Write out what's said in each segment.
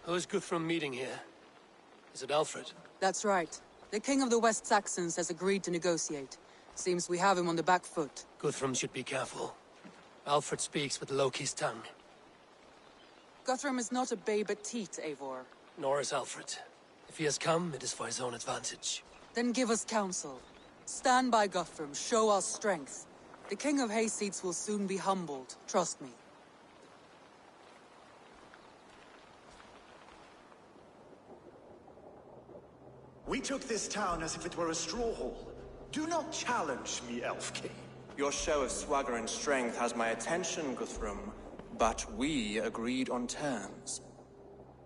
Who's Guthrum meeting here? Is it Alfred? That's right. The king of the West Saxons has agreed to negotiate. Seems we have him on the back foot. Guthrum should be careful. Alfred speaks with Loki's tongue. Guthrum is not a babe at teat, Eivor. Nor is Alfred. If he has come, it is for his own advantage. Then give us counsel. Stand by Guthrum, show our strength. The king of Hayseeds will soon be humbled, trust me. We took this town as if it were a straw hall. Do not challenge me, Elf King. Your show of swagger and strength has my attention, Guthrum. But we agreed on terms.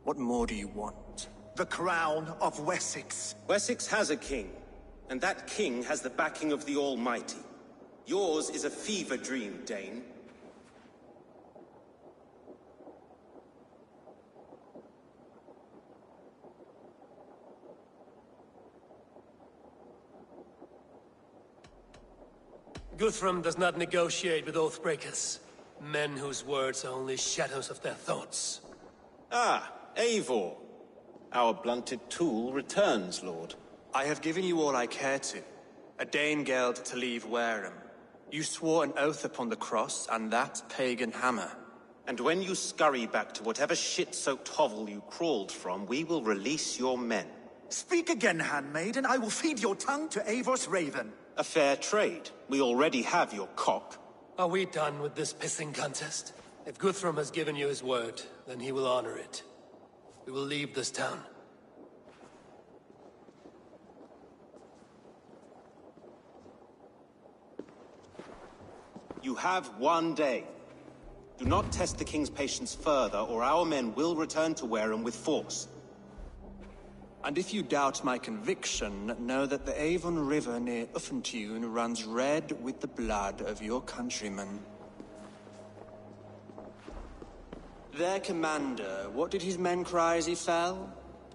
What more do you want? The crown of Wessex. Wessex has a king, and that king has the backing of the Almighty. Yours is a fever dream, Dane. Guthrum does not negotiate with oathbreakers. Men whose words are only shadows of their thoughts. Ah, Eivor. Our blunted tool returns, Lord. I have given you all I care to. A Danegeld to leave Wareham. You swore an oath upon the cross, and that pagan hammer. And when you scurry back to whatever shit-soaked hovel you crawled from, we will release your men. Speak again, handmaid, and I will feed your tongue to Eivor's raven. A fair trade. We already have your cock. Are we done with this pissing contest? If Guthrum has given you his word, then he will honor it. We will leave this town. You have 1 day. Do not test the king's patience further, or our men will return to Wareham with force. And if you doubt my conviction, know that the Avon River near Uffentune runs red with the blood of your countrymen. Their commander, what did his men cry as he fell?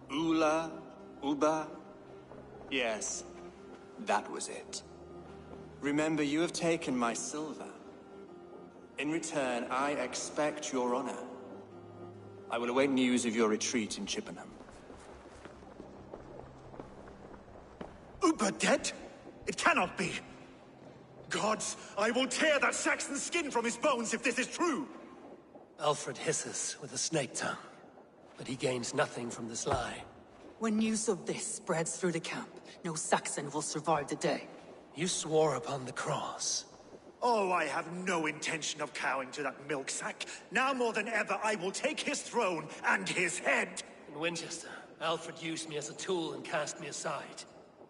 Ula? Uba? Yes, that was it. Remember, you have taken my silver. In return, I expect your honor. I will await news of your retreat in Chippenham. Uber dead? It cannot be. Gods, I will tear that Saxon's skin from his bones if this is true. Alfred hisses with a snake tongue, but he gains nothing from this lie. When news of this spreads through the camp, no Saxon will survive the day. You swore upon the cross. Oh, I have no intention of cowing to that milk sack. Now more than ever, I will take his throne and his head. In Winchester, Alfred used me as a tool and cast me aside.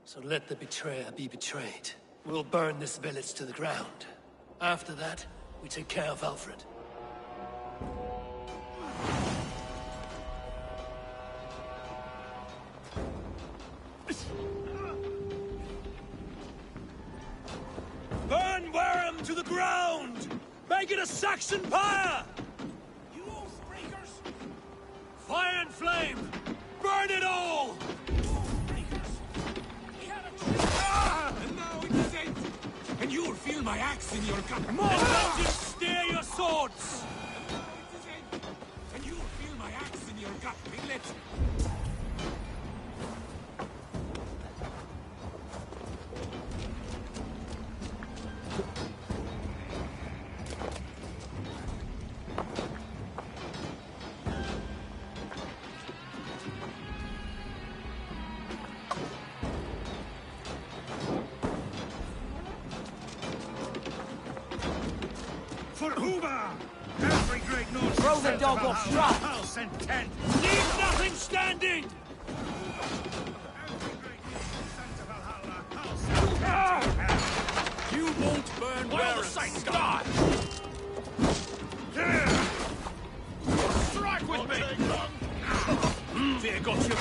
So let the betrayer be betrayed. We'll burn this village to the ground. After that, we take care of Alfred. Burn Wareham to the ground! Make it a Saxon pyre! You oathbreakers! Fire and flame! Burn it all! And now it is end. And you will feel my axe in your gut. More legends, steer your swords! And now it is end. And you will feel my axe in your gut, Piglet. For Uber! Every great Norse Throw the dog off track! House and tent! Leave nothing standing! Every great Norse sent to Valhalla, house and tent! You won't burn Well, Wareham. start! Strike with me. Fear got you.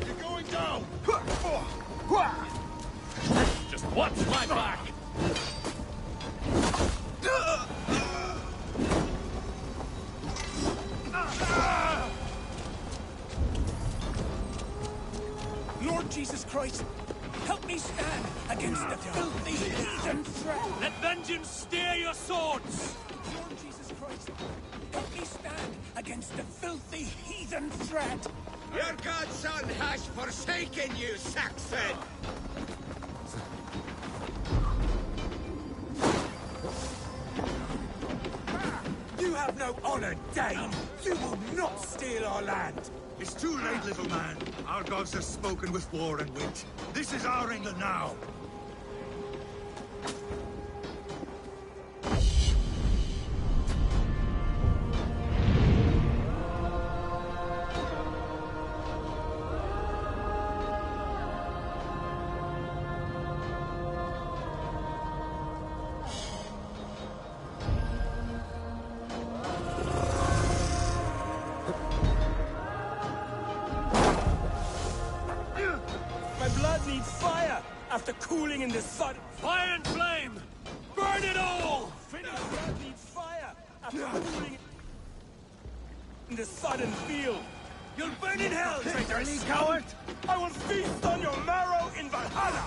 You're going down. Just watch my back. Jesus Christ, help me stand against the filthy heathen threat. Let vengeance steer your swords! Lord Jesus Christ, help me stand against the filthy heathen threat. Your godson has forsaken you, Saxon! You have no honor, Dane! You will not steal our land! It's too late, little man. Our gods have spoken with war and wit. This is our England now. After cooling in the sun. Fire and flame! Burn it all! Finish blood needs fire after cooling in the sudden field. You'll burn in hell, traitors! Coward! I will feast on your marrow in Valhalla!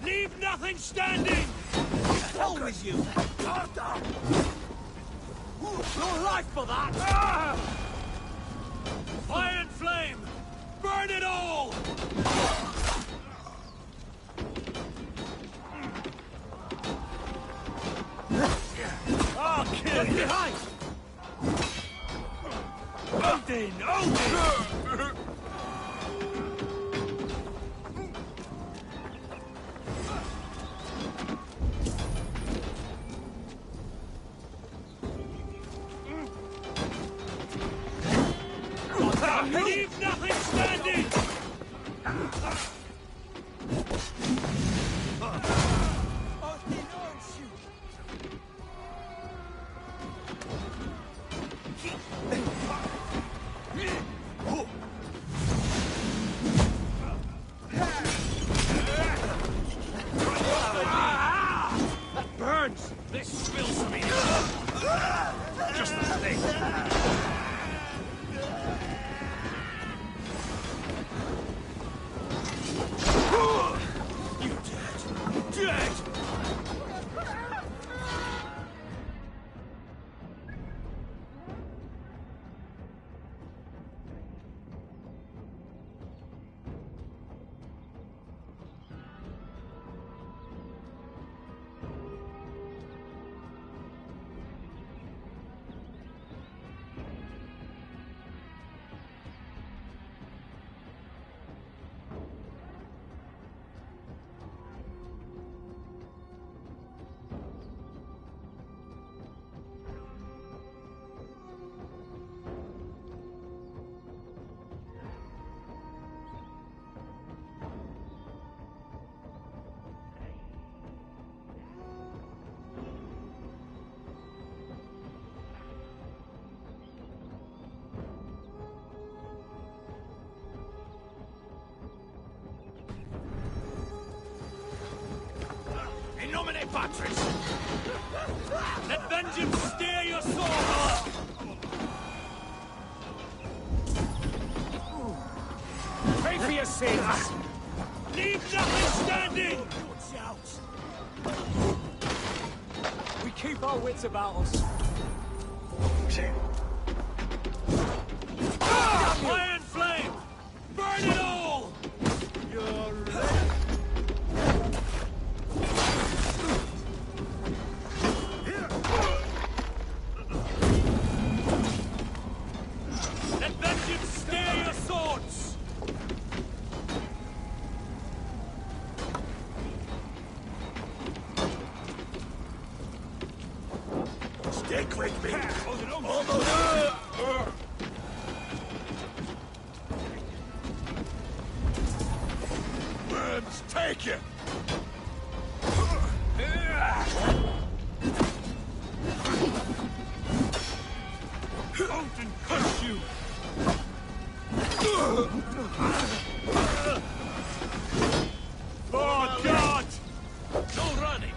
Leave nothing standing! Hell with you! Your life for that! Fire and flame! Burn it all! I'll kill you! Behind! Odin! Odin! Leave nothing standing! That burns! This spills me! Just the thing! Dead! In nomine Patris! Let vengeance steer your sword! Pray for your sins! Leave nothing standing! We keep our wits about us. Fire and flame! Burn it all! You're ready. Let vengeance steer your swords! Stick with me! Worms, take it! Odin curse you! For God! No running!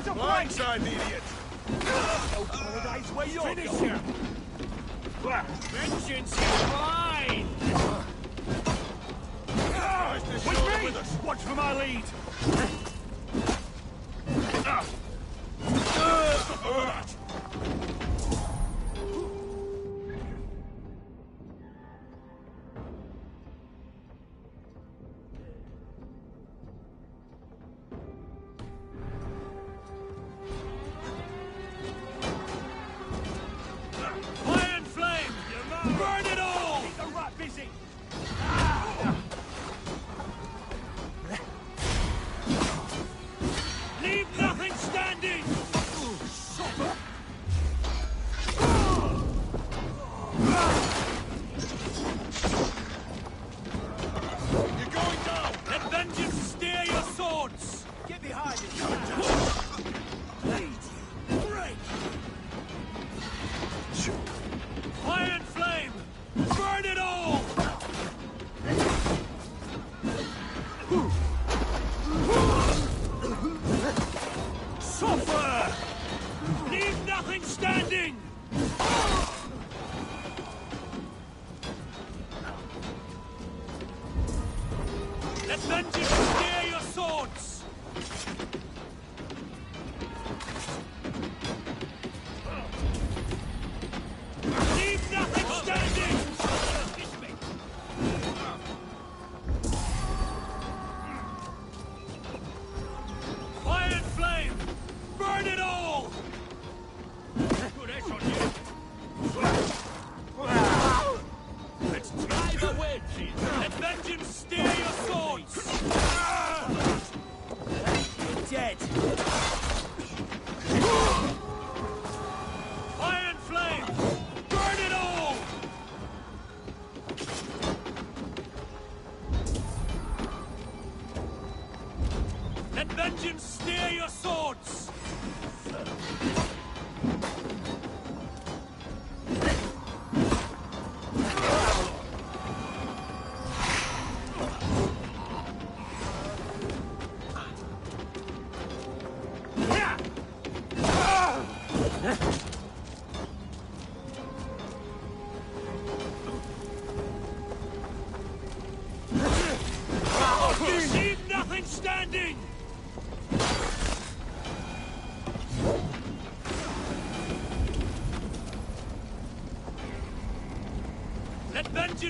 Blindside the idiot! No paradise where you're going! Vengeance is mine! With us! Watch for my lead!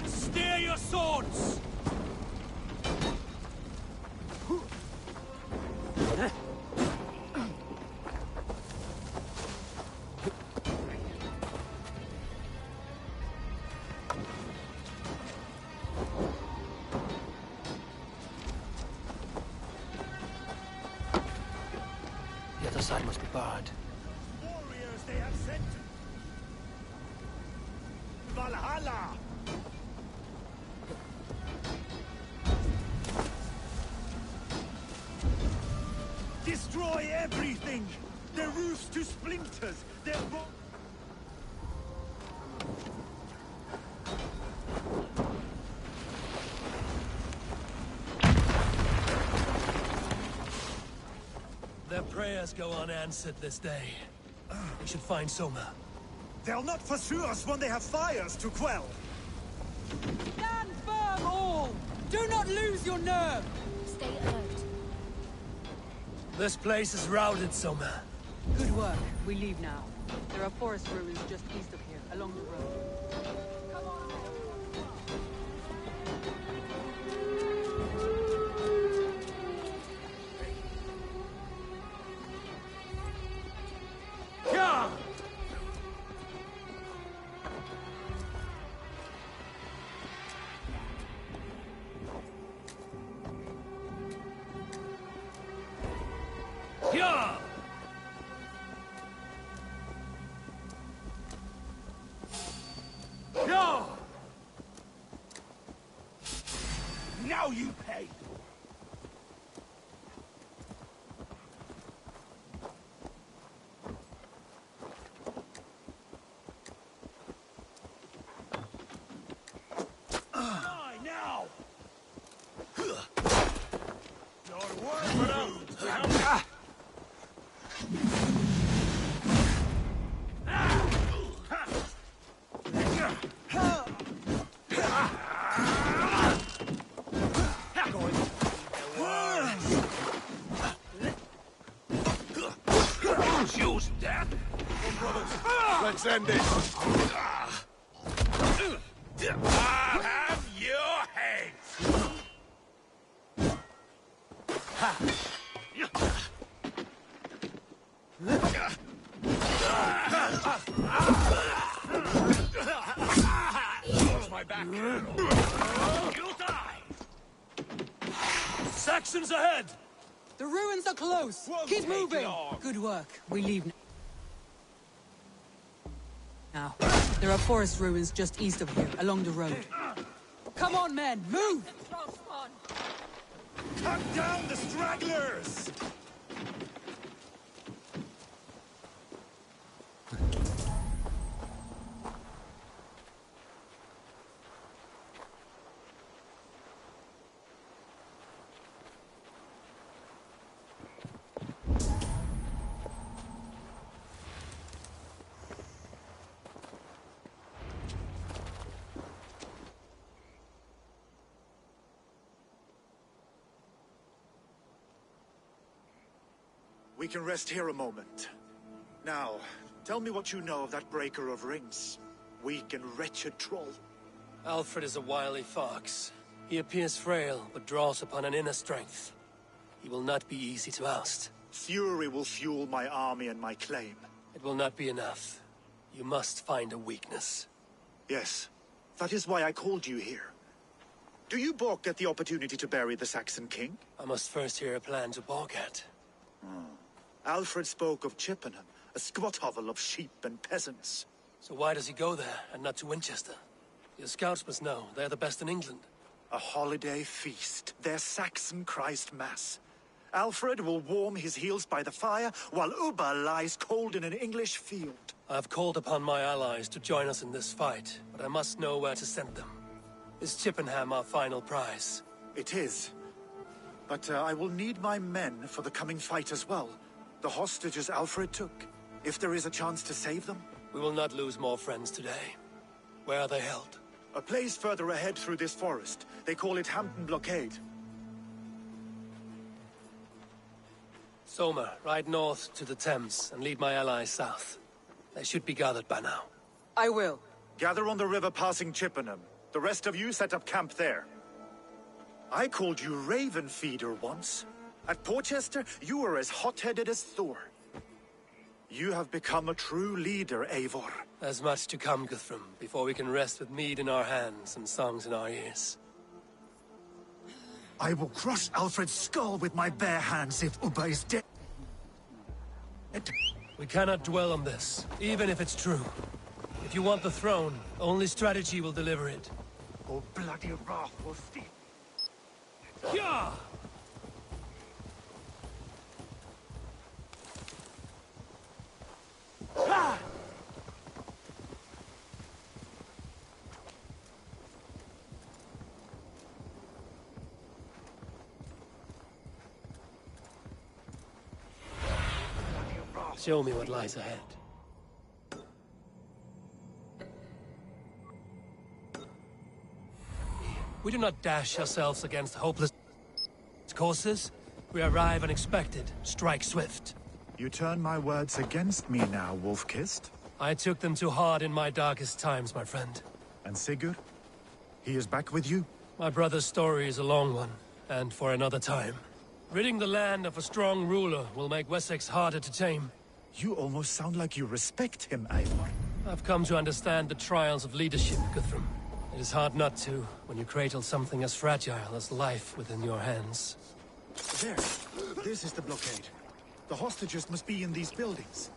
Steer your swords! The other side must be barred. Warriors they have sent to Valhalla! Destroy everything! Their roofs to splinters! Their Their prayers go unanswered this day. We should find Soma. They'll not pursue us when they have fires to quell! Stand firm, all! Do not lose your nerve! Stay alert. This place is routed, Soma. Good work. We leave now. There are forest ruins just east of here, along the road. Come on. Now you pay! Now! Your word, but Death? Let's end this. I'll have your heads. Watch my back. You'll die. Saxons ahead! The ruins are close! Won't Keep take moving! long. Good work. We leave now. There are forest ruins just east of here, along the road. Come on, men! Move! Cut down the stragglers! We can rest here a moment. Now, tell me what you know of that breaker of rings. Weak and wretched troll. Alfred is a wily fox. He appears frail, but draws upon an inner strength. He will not be easy to oust. Fury will fuel my army and my claim. It will not be enough. You must find a weakness. Yes, that is why I called you here. Do you balk at the opportunity to bury the Saxon king? I must first hear a plan to balk at. Alfred spoke of Chippenham, a squat hovel of sheep and peasants. So why does he go there, and not to Winchester? Your scouts must know, they're the best in England. A holiday feast, their Saxon Christ Mass. Alfred will warm his heels by the fire, while Uba lies cold in an English field. I have called upon my allies to join us in this fight, but I must know where to send them. Is Chippenham our final prize? It is. But I will need my men for the coming fight as well. The hostages Alfred took. If there is a chance to save them. We will not lose more friends today. Where are they held? A place further ahead through this forest. They call it Hampton Blockade. Somer, ride north to the Thames and lead my allies south. They should be gathered by now. I will. Gather on the river passing Chippenham. The rest of you set up camp there. I called you Raven Feeder once. At Porchester, you were as hot-headed as Thor. You have become a true leader, Eivor. There's much to come, Guthrum, before we can rest with mead in our hands and songs in our ears. I will crush Alfred's skull with my bare hands if Uba is dead. We cannot dwell on this, even if it's true. If you want the throne, only strategy will deliver it. Oh, bloody wrath will steep. Yeah! Show me what lies ahead. We do not dash ourselves against hopeless courses. We arrive unexpected, strike swift. You turn my words against me now, Wolf-Kissed. I took them too hard in my darkest times, my friend. And Sigurd? He is back with you? My brother's story is a long one, and for another time. Ridding the land of a strong ruler will make Wessex harder to tame. You almost sound like you respect him, Eivor. I've come to understand the trials of leadership, Guthrum. It is hard not to, when you cradle something as fragile as life within your hands. There. This is the blockade. The hostages must be in these buildings.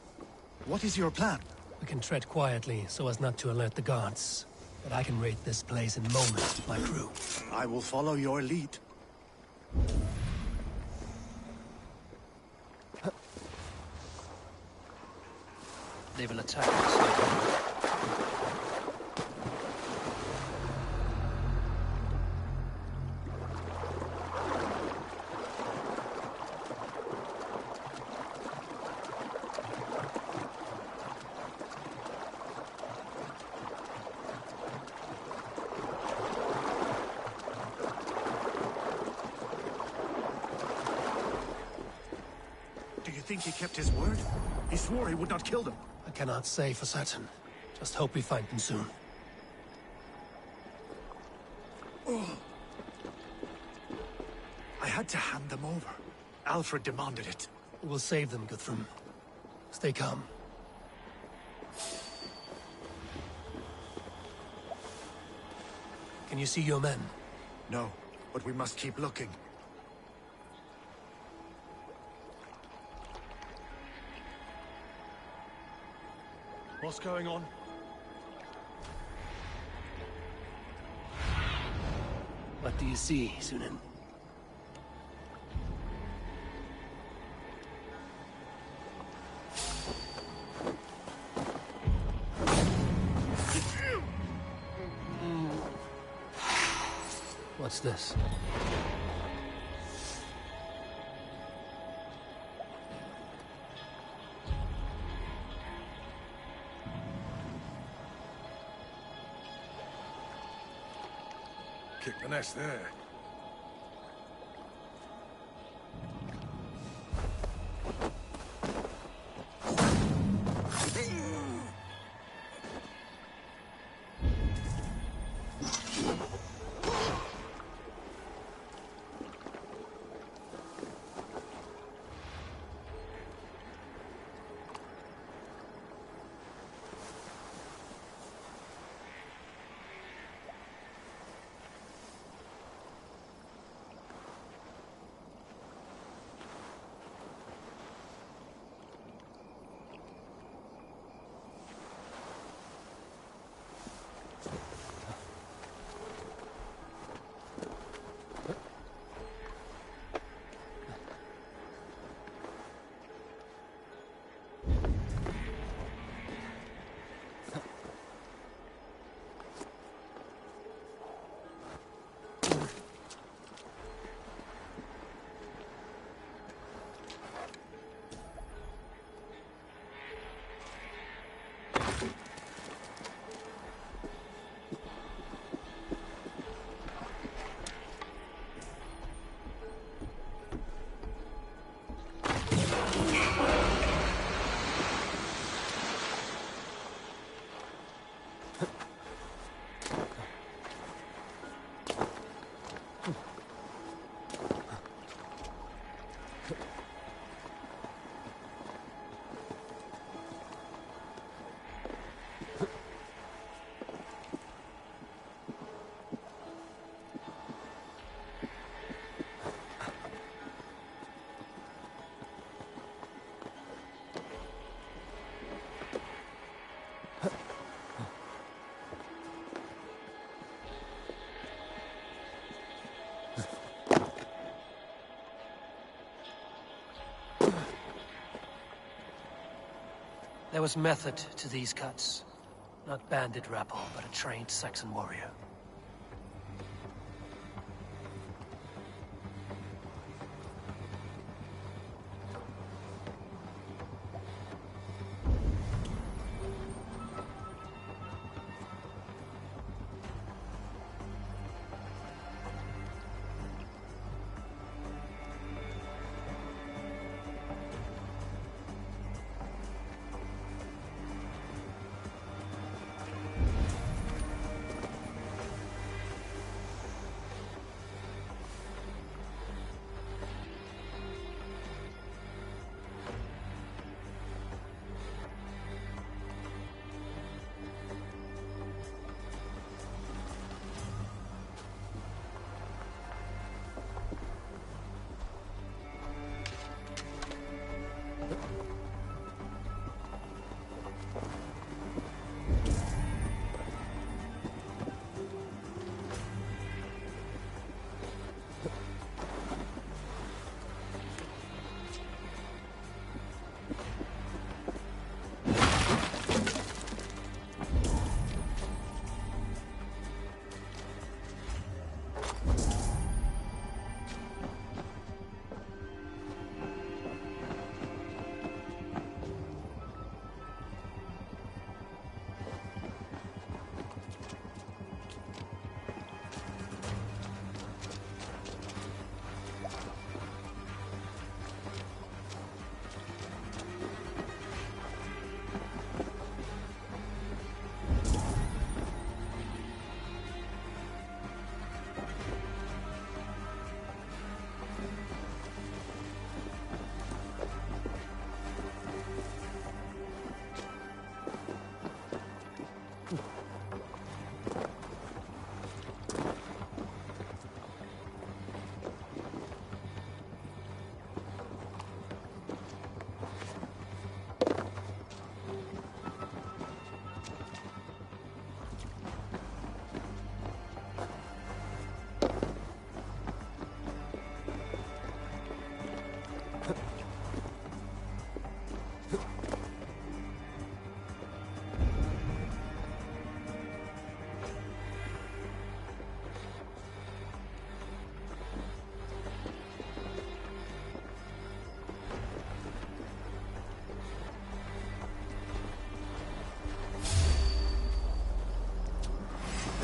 What is your plan? We can tread quietly so as not to alert the guards. But I can raid this place in moments with my crew. I will follow your lead. They will attack us. Do you think he kept his word? He swore he would not kill them. I cannot say for certain. Just hope we find them soon. I had to hand them over. Alfred demanded it. We'll save them, Guthrum. Stay calm. Can you see your men? No, but we must keep looking. What's going on? What do you see, Sunan? What's this? Kick the nest there. There was method to these cuts. Not bandit rabble, but a trained Saxon warrior.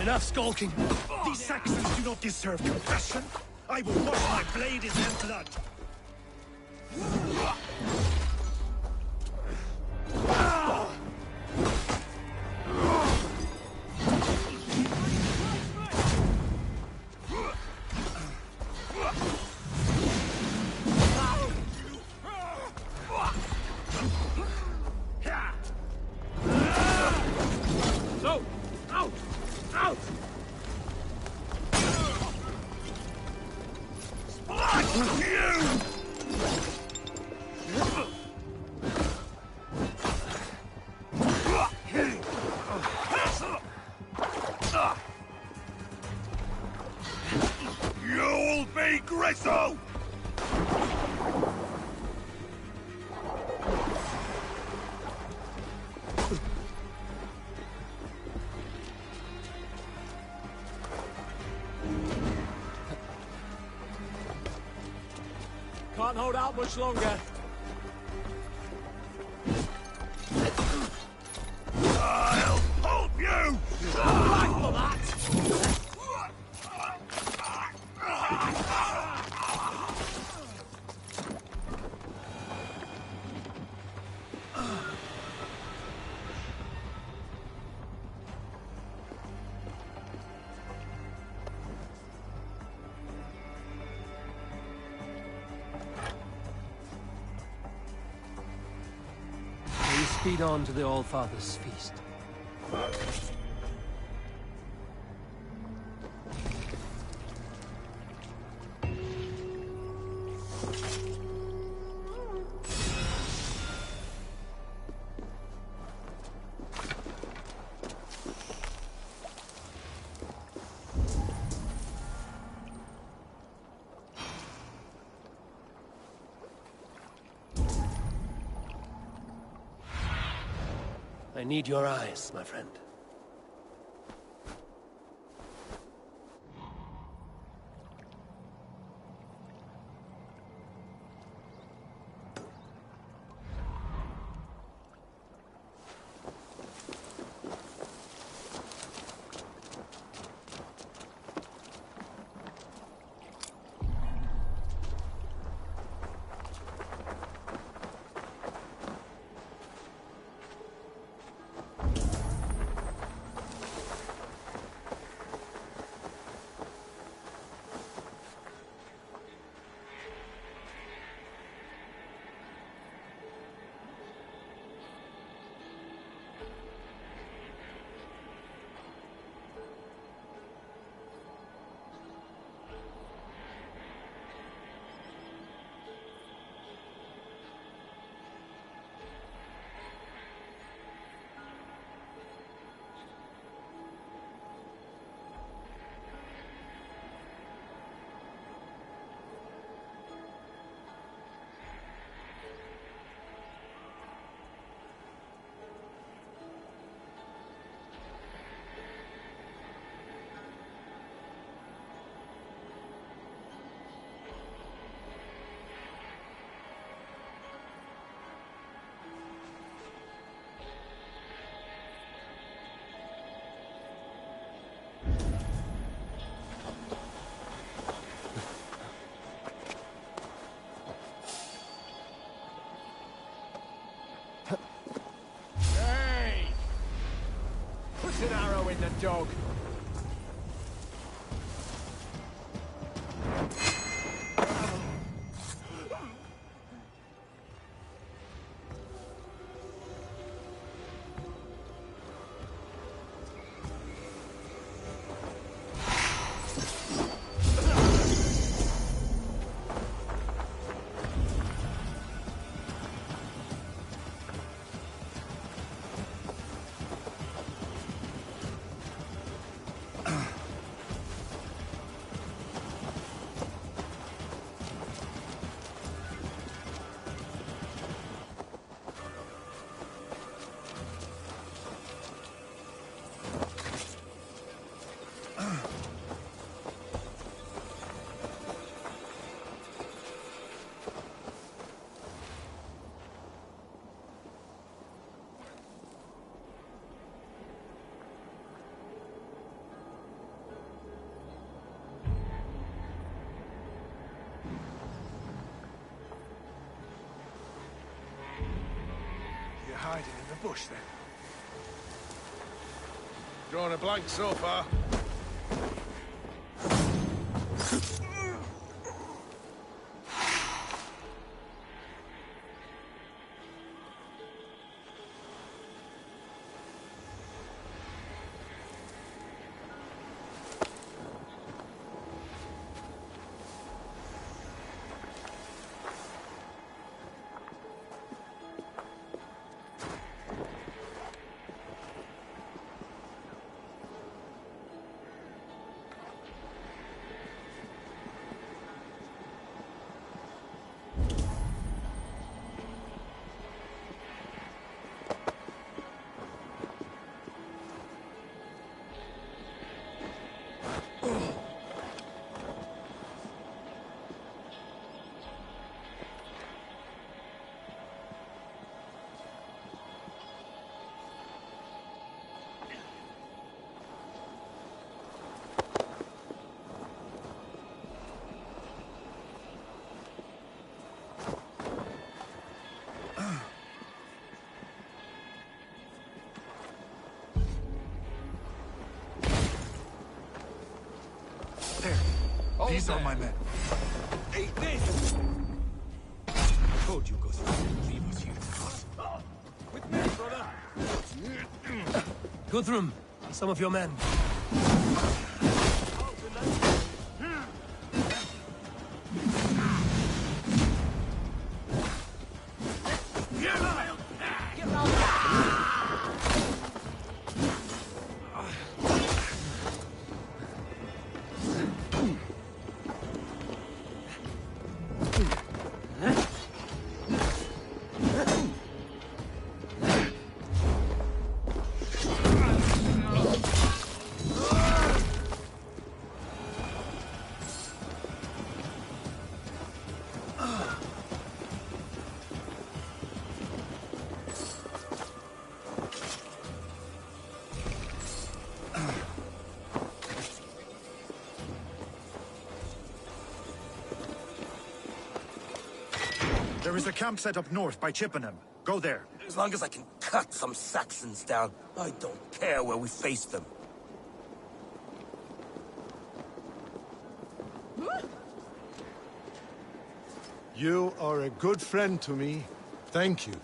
Enough skulking. These Saxons do not deserve compassion. I will wash my blade in their blood. No! Out! Out! You'll be gristle! Can't hold out much longer. I'll help you! Back for that! We speed on to the All-Father's feast. I need your eyes, my friend. Hey! Put an arrow in the dog. hiding in the bush, then? Drawing a blank so far. These are my men. Eat this! I told you, Guthrum, leave us here. With me, brother! Guthrum, some of your men. There is a camp set up north by Chippenham. Go there. As long as I can cut some Saxons down, I don't care where we face them. You are a good friend to me. Thank you.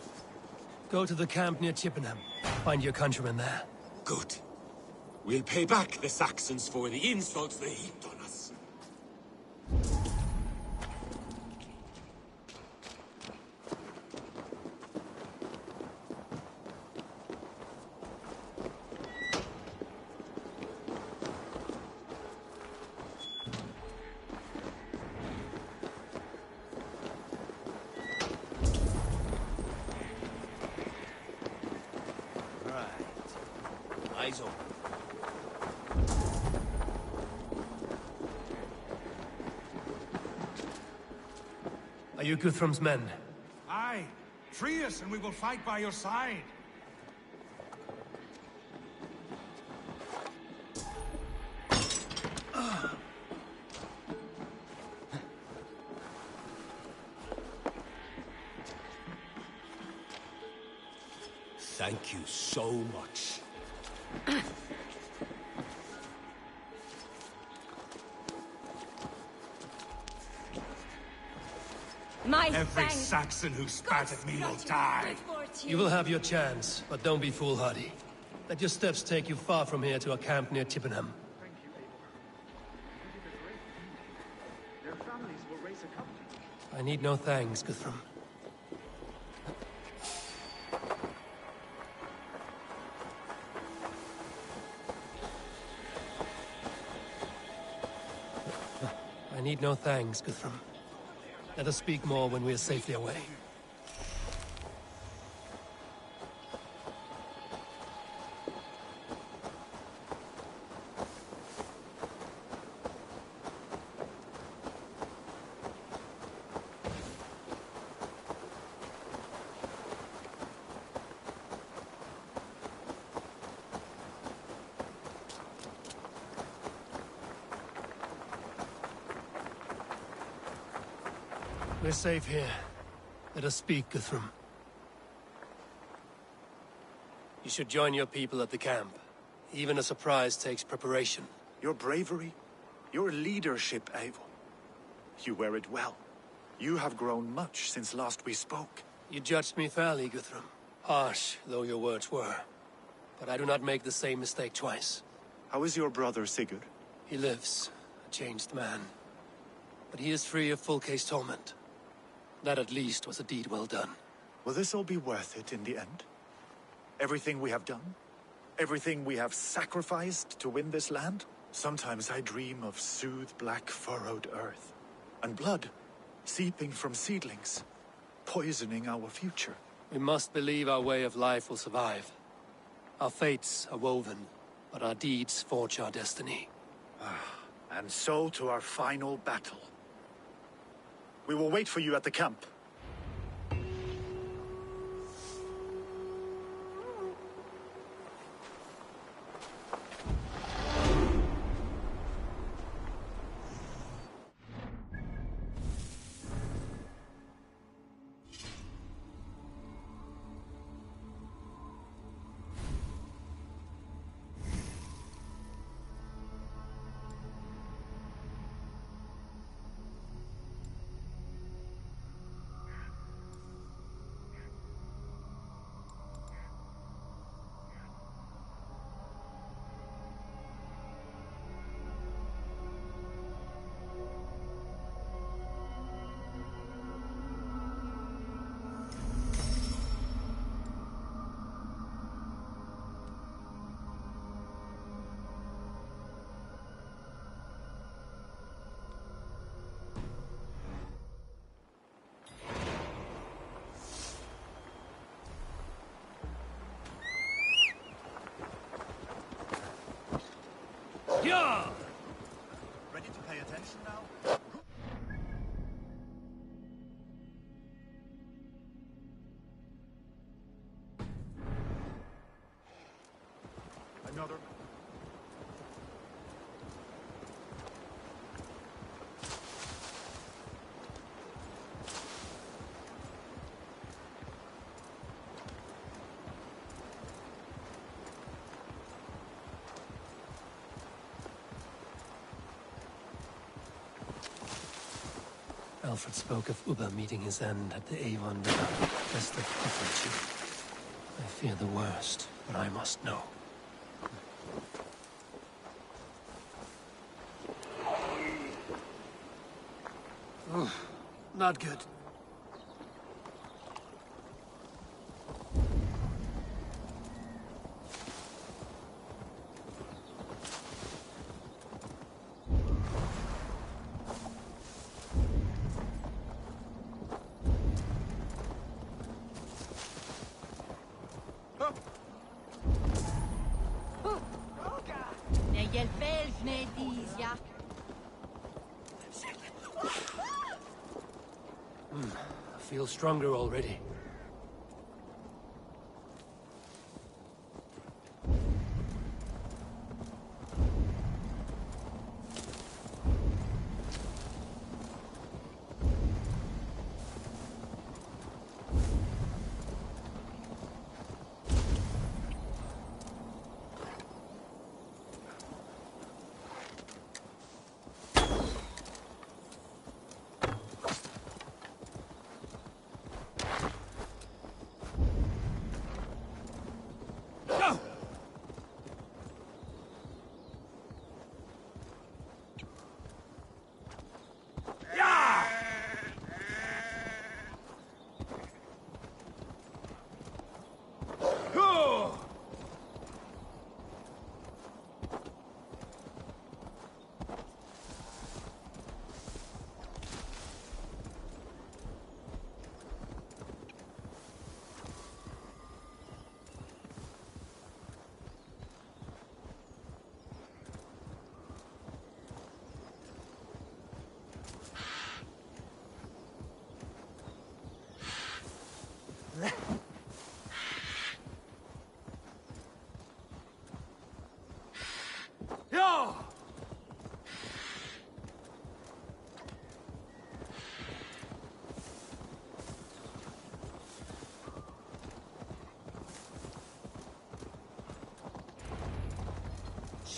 Go to the camp near Chippenham. Find your countrymen there. Good. We'll pay back the Saxons for the insults they heaped on us. Eyes open. Are you Guthrum's men? Aye. Free us and we will fight by your side. Thank you so much. Every Saxon who spat at me will die. You will have your chance, but don't be foolhardy. Let your steps take you far from here to a camp near Chippenham. Their families will raise a company. I need no thanks, Guthrum. I need no thanks, Guthrum. Let us speak more when we are safely away. We're safe here. Let us speak, Guthrum. You should join your people at the camp. Even a surprise takes preparation. Your bravery, your leadership, Eivor. You wear it well. You have grown much since last we spoke. You judged me fairly, Guthrum. Harsh though your words were. But I do not make the same mistake twice. How is your brother, Sigurd? He lives, a changed man. But he is free of full case torment. That at least was a deed well done. Will this all be worth it in the end? Everything we have done? Everything we have sacrificed to win this land? Sometimes I dream of soothed black furrowed earth. And blood seeping from seedlings, poisoning our future. We must believe our way of life will survive. Our fates are woven, but our deeds forge our destiny. And so to our final battle. We will wait for you at the camp. Yeah! Ready to pay attention now? Another. Alfred spoke of Ubba meeting his end at the Avon River, west of Herefordshire. I fear the worst, but I must know. Not good. I feel stronger already.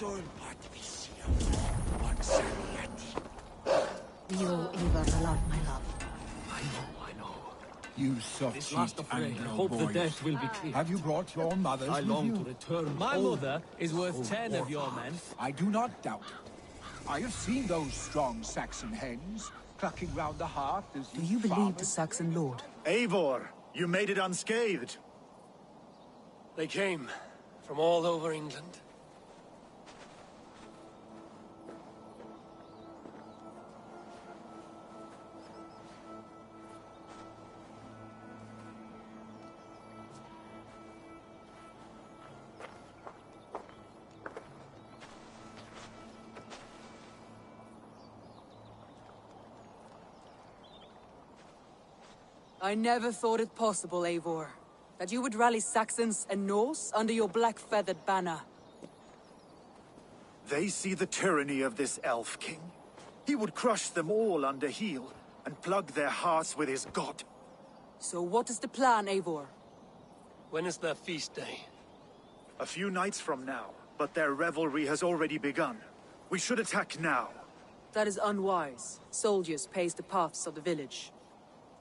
Io Valhalla, my love. I know. You soft This last cheek affray, I Anglo hope the boys. death will be clear. Have you brought your mothers I with long you? to return. My mother is worth 10 of your men. I do not doubt it. I have seen those strong Saxon hens clucking round the hearth as Do you believe the Saxon lord? Eivor, you made it unscathed. They came from all over England. I never thought it possible, Eivor, that you would rally Saxons and Norse under your black-feathered banner. They see the tyranny of this elf king. He would crush them all under heel and plug their hearts with his god. So what is the plan, Eivor? When is their feast day? A few nights from now, but their revelry has already begun. We should attack now. That is unwise. Soldiers pace the paths of the village.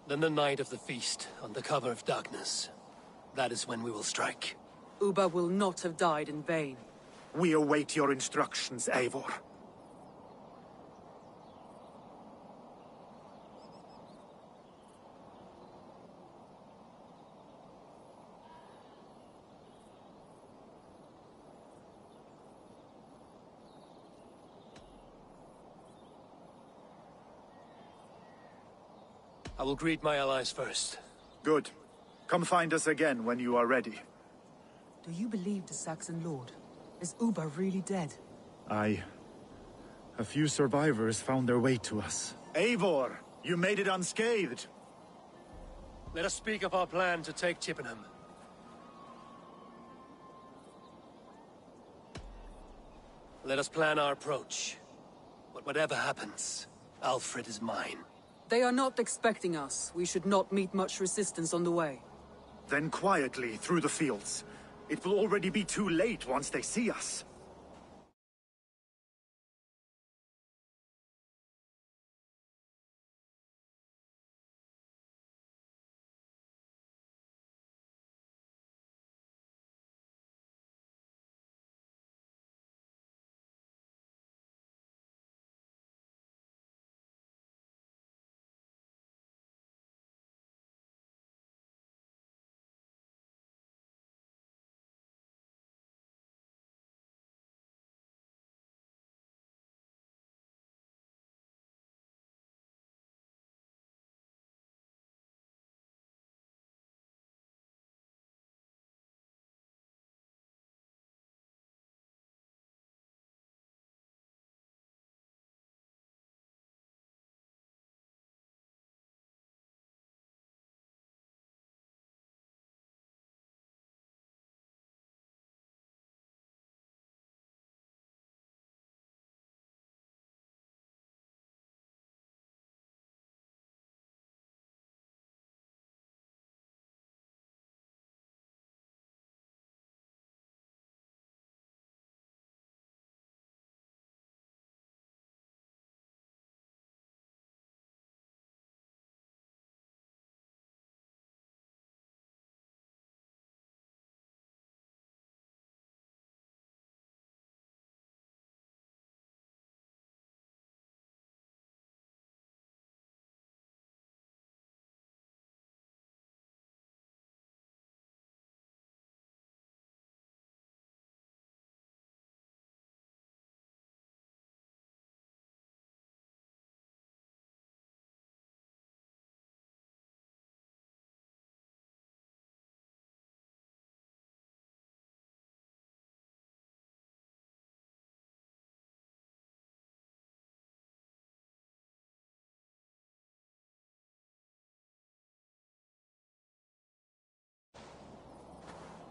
Then the night of the feast, under cover of darkness. That is when we will strike. Ubba will not have died in vain. We await your instructions, Eivor. I will greet my allies first. Good. Come find us again when you are ready. Do you believe the Saxon lord? Is Ubba really dead? A few survivors found their way to us. Eivor, you made it unscathed. Let us speak of our plan to take Chippenham. Let us plan our approach. But whatever happens, Alfred is mine. They are not expecting us. We should not meet much resistance on the way. Then quietly through the fields. It will already be too late once they see us.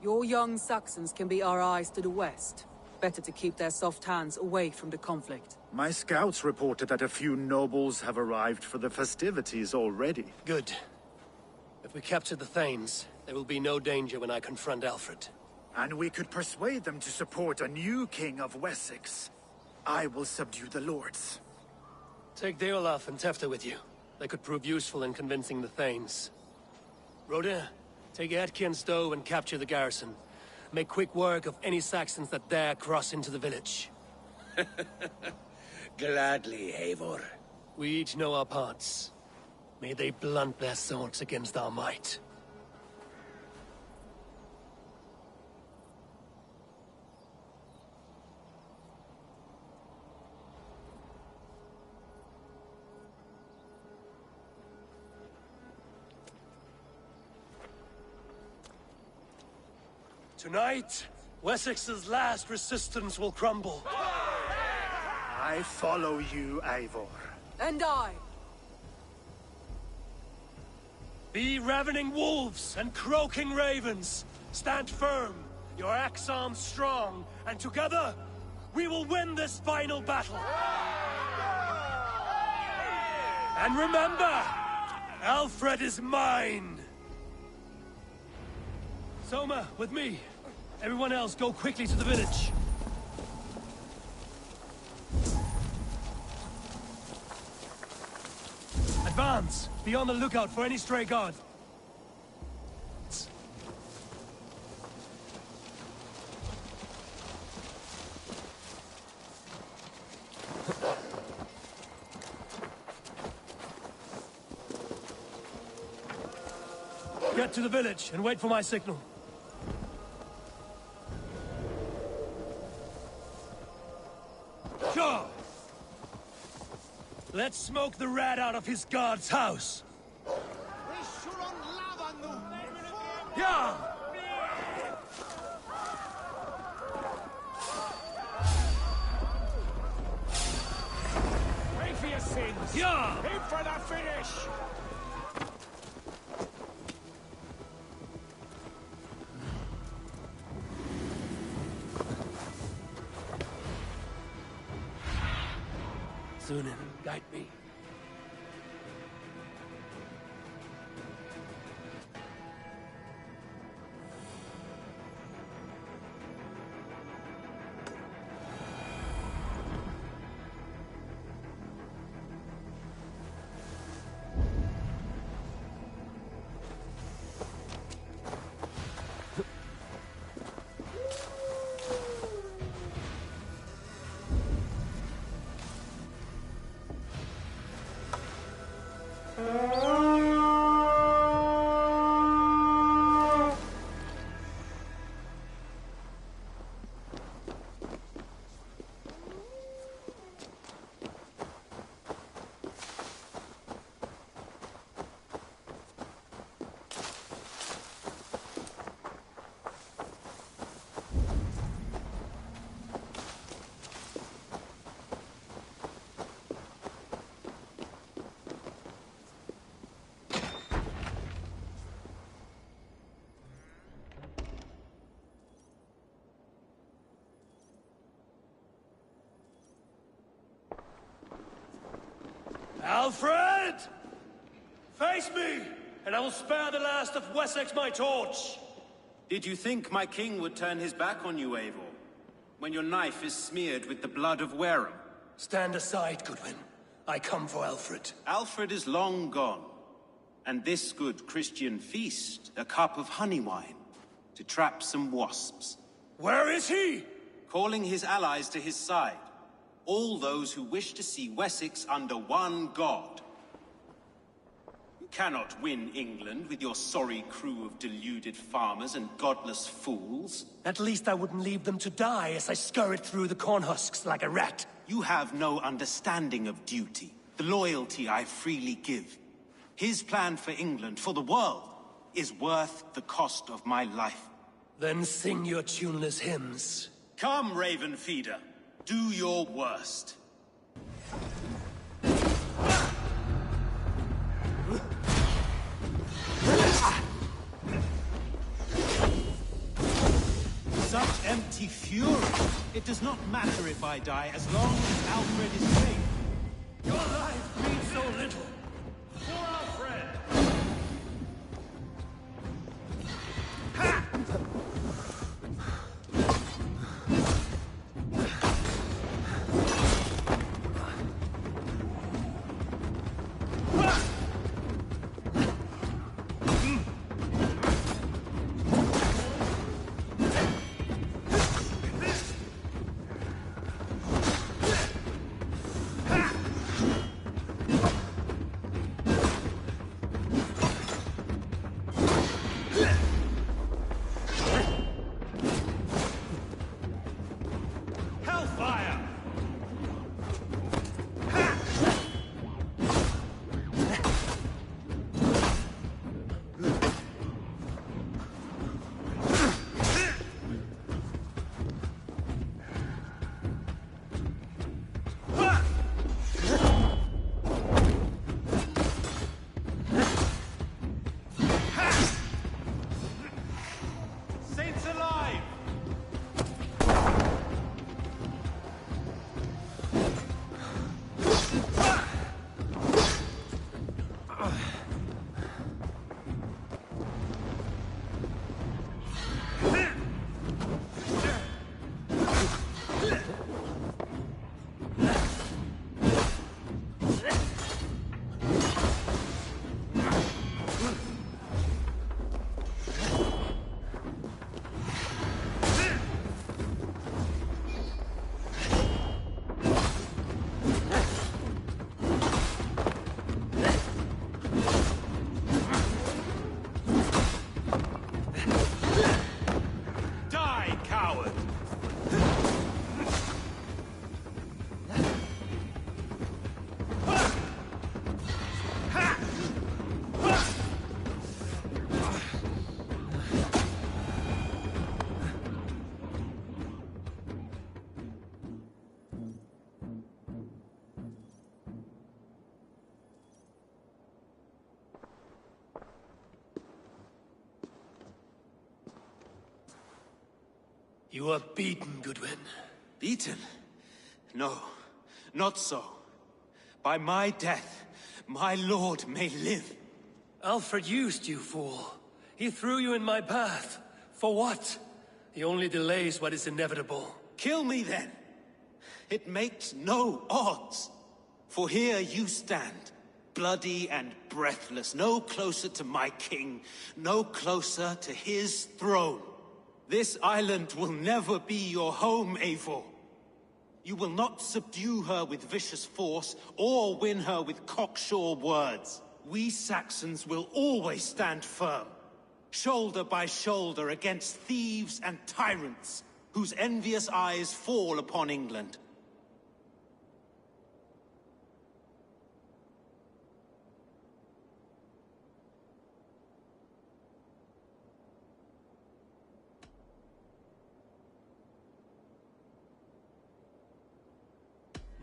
Your young Saxons can be our eyes to the west. Better to keep their soft hands away from the conflict. My scouts reported that a few nobles have arrived for the festivities already. Good. If we capture the Thanes, there will be no danger when I confront Alfred. And we could persuade them to support a new king of Wessex. I will subdue the lords. Take Deolaf and Tefta with you. They could prove useful in convincing the Thanes. Rodin, take Etki and Stowe and capture the garrison. Make quick work of any Saxons that dare cross into the village. Gladly, Eivor. We each know our parts. May they blunt their swords against our might. Tonight, Wessex's last resistance will crumble. I follow you, Eivor. And I. Be ravening wolves and croaking ravens. Stand firm, your axe arms strong, and together, we will win this final battle. And remember, Alfred is mine. Soma, with me. Everyone else, go quickly to the village. Advance! Be on the lookout for any stray guards. Get to the village and wait for my signal. Sure! Let's smoke the rat out of his guard's house. Yeah! Pray for your sins! Yeah! Aim for the finish! Sunan, guide me. Alfred! Face me, and I will spare the last of Wessex my torch! Did you think my king would turn his back on you, Eivor? When your knife is smeared with the blood of Wareham? Stand aside, Goodwin. I come for Alfred. Alfred is long gone. And this good Christian feast, a cup of honey wine, to trap some wasps. Where is he? Calling his allies to his side. All those who wish to see Wessex under one god. You cannot win England with your sorry crew of deluded farmers and godless fools. At least I wouldn't leave them to die as I scurried through the corn husks like a rat. You have no understanding of duty, the loyalty I freely give. His plan for England, for the world, is worth the cost of my life. Then sing your tuneless hymns. Come, Raven Feeder. Do your worst. Such empty fury! It does not matter if I die as long as Alfred is safe. Your life means so little. For Alfred! Ha! You are beaten, Goodwin. Beaten? No, not so. By my death, my lord may live. Alfred used you, fool. He threw you in my path. For what? He only delays what is inevitable. Kill me then. It makes no odds. For here you stand, bloody and breathless, no closer to my king, no closer to his throne. This island will never be your home, Eivor. You will not subdue her with vicious force, or win her with cocksure words. We Saxons will always stand firm, shoulder by shoulder against thieves and tyrants, whose envious eyes fall upon England.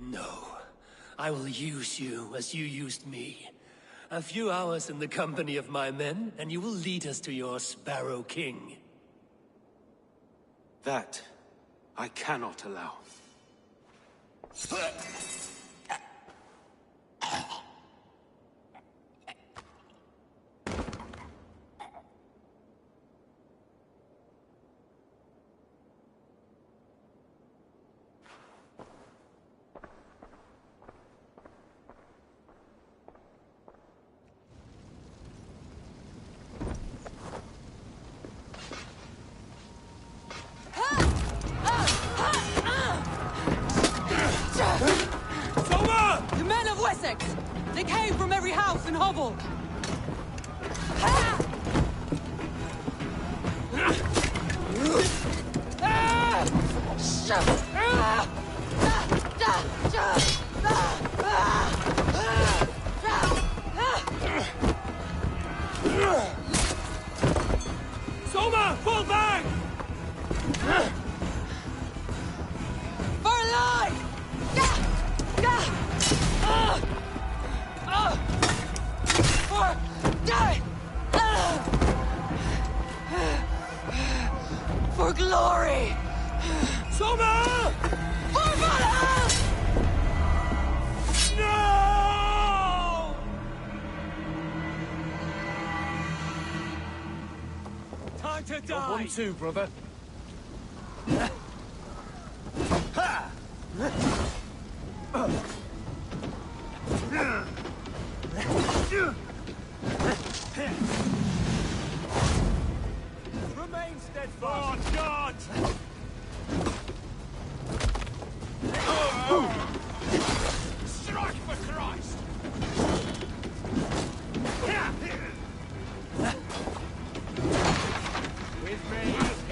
No. I will use you as you used me. A few hours in the company of my men, and you will lead us to your Sparrow King. That I cannot allow. The men of Wessex! They came from every house and hovel! Soma! Fall back! For life! For die! For glory! Soma! For Valhalla! No! Time to die! 1-2, brother. Remain steadfast! Oh, God! Strike for Christ! With me,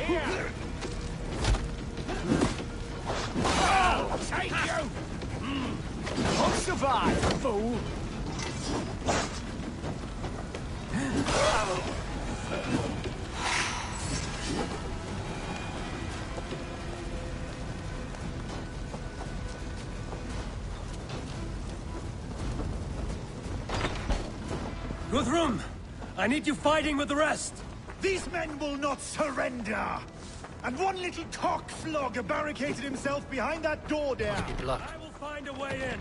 here! I'll take you! I'll survive, fool! Guthrum! I need you fighting with the rest! These men will not surrender! And one little cockflogger barricaded himself behind that door there! I will find a way in!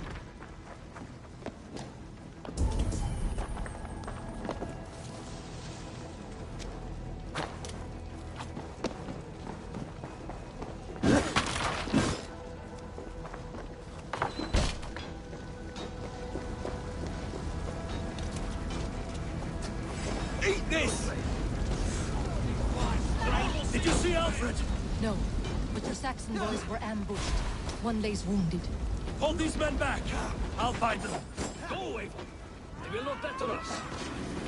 Eat this! Did you see Alfred? No, but your Saxon boys were ambushed. One lays wounded. Hold these men back! I'll find them! Go away! They will not deter us!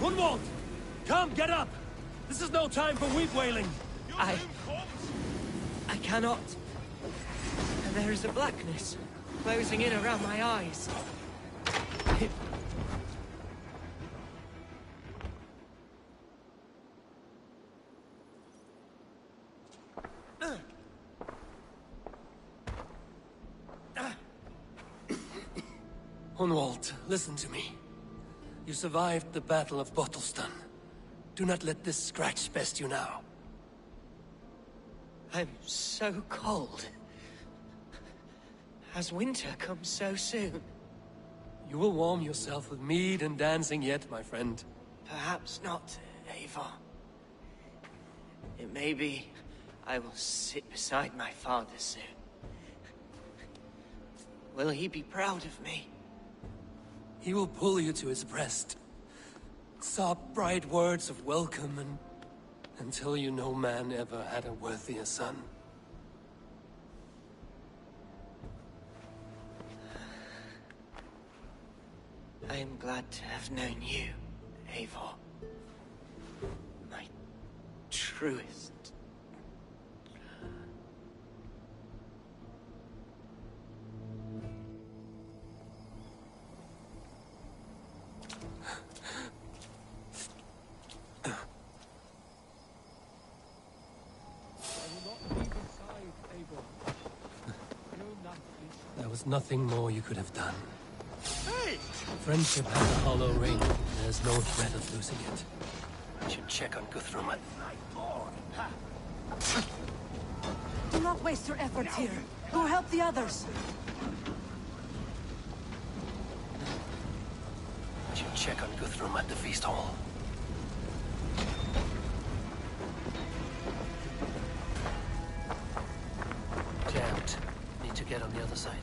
Gunwald! Come, get up! This is no time for weep wailing! I cannot. And there is a blackness closing in around my eyes. Hunwald, listen to me. You survived the Battle of Bottleston. Do not let this scratch best you now. I'm so cold. Has winter come so soon? You will warm yourself with mead and dancing yet, my friend. Perhaps not, Eivor. It may be I will sit beside my father soon. Will he be proud of me? He will pull you to his breast. Sob bright words of welcome and until you no man ever had a worthier son. I am glad to have known you, Eivor. My truest. There was nothing more you could have done. Hey! Friendship has a hollow ring. There's no threat of losing it. I should check on Guthrum. Do not waste your efforts here. Go help the others. I should check on Guthrum at the feast hall. Jammed. Need to get on the other side.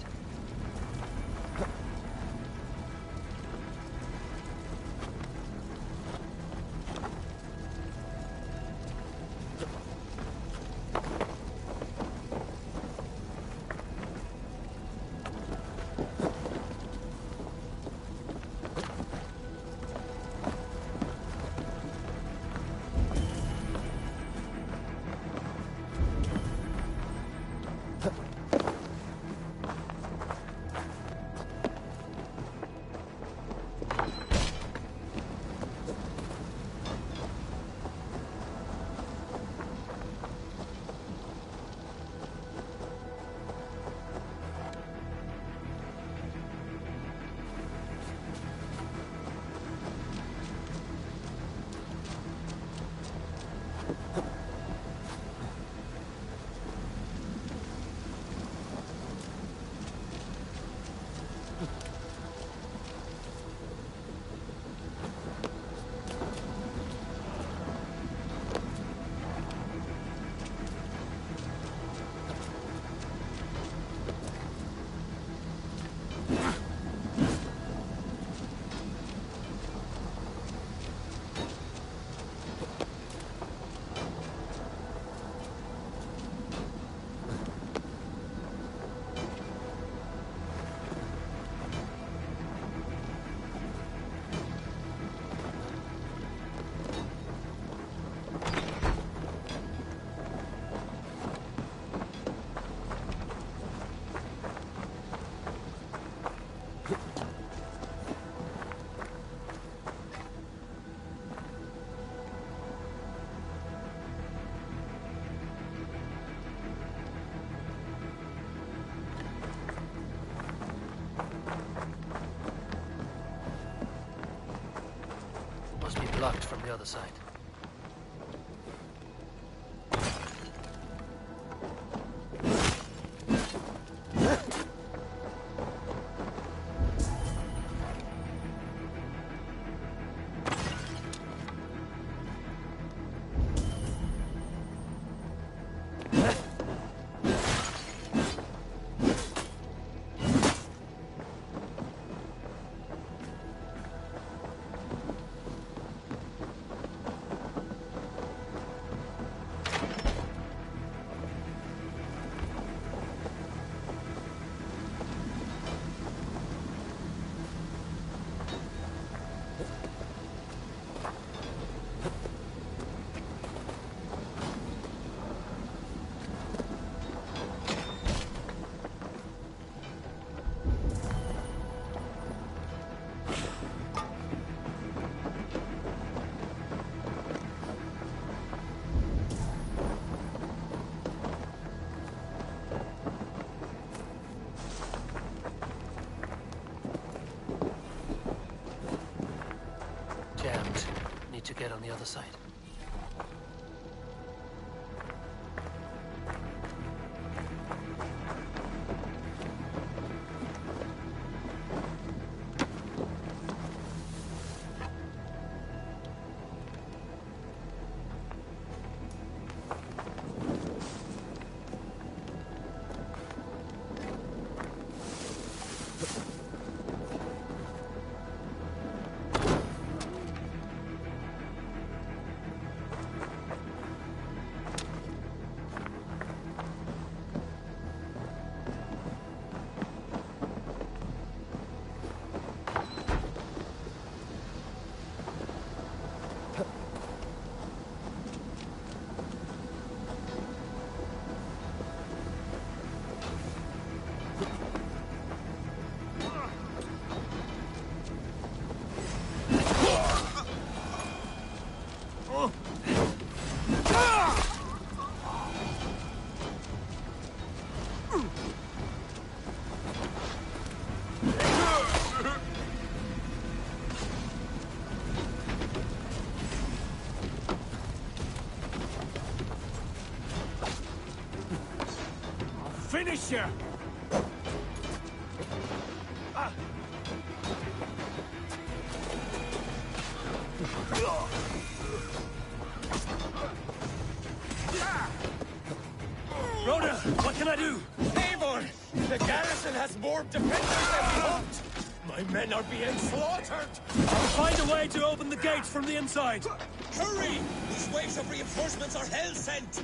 Must be blocked from the other side. To get on the other side. militia! Rhoda, what can I do? Eivor! The garrison has more defenders than we hoped! My men are being slaughtered! I'll find a way to open the gates from the inside. Hurry! These waves of reinforcements are hell-sent!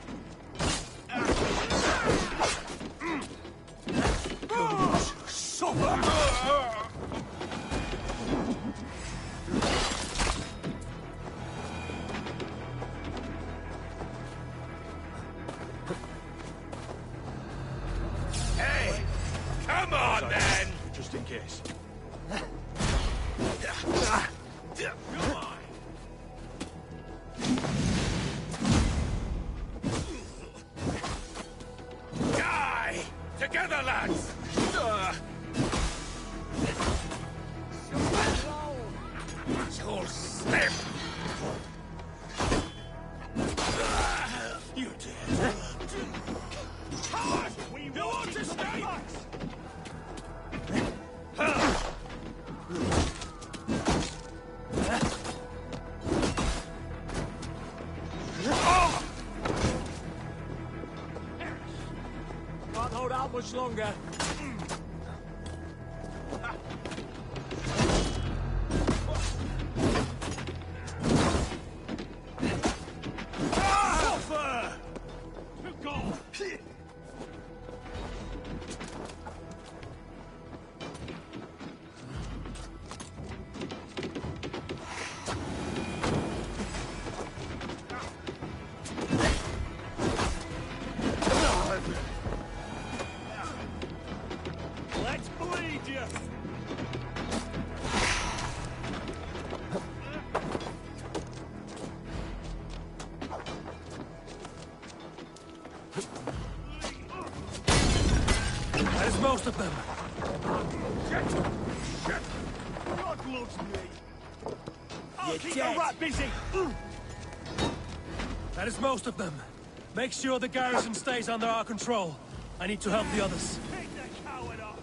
Hey! Come on, then! Just in case. Come on! Die! Together, lads! You'll slip! You're dead. We want to escape! Can't hold out much longer. Let's bleed you! There's most of them. God loves me! I'll keep dead. the rat busy! That is most of them. Make sure the garrison stays under our control. I need to help the others. Take the coward off!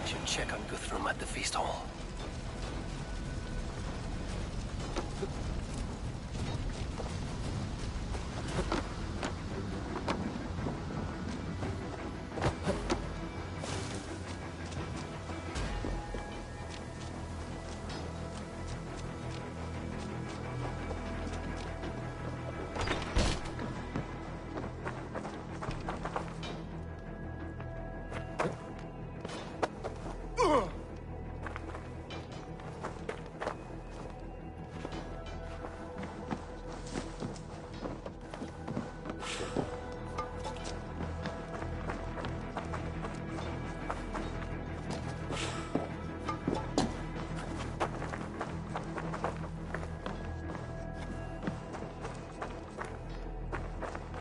I should check on Guthrum at the feast hall.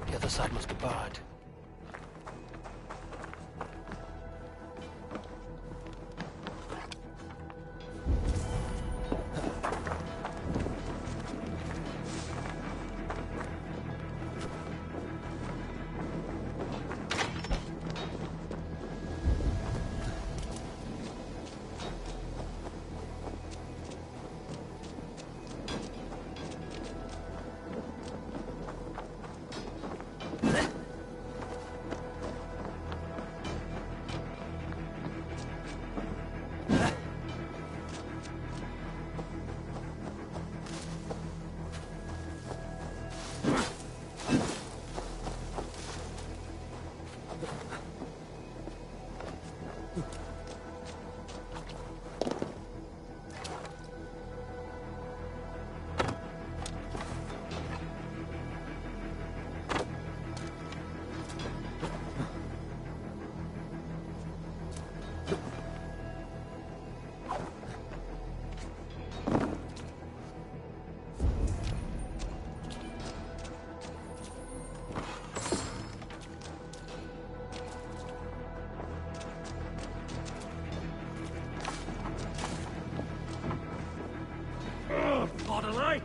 The other side must be barred. God alight!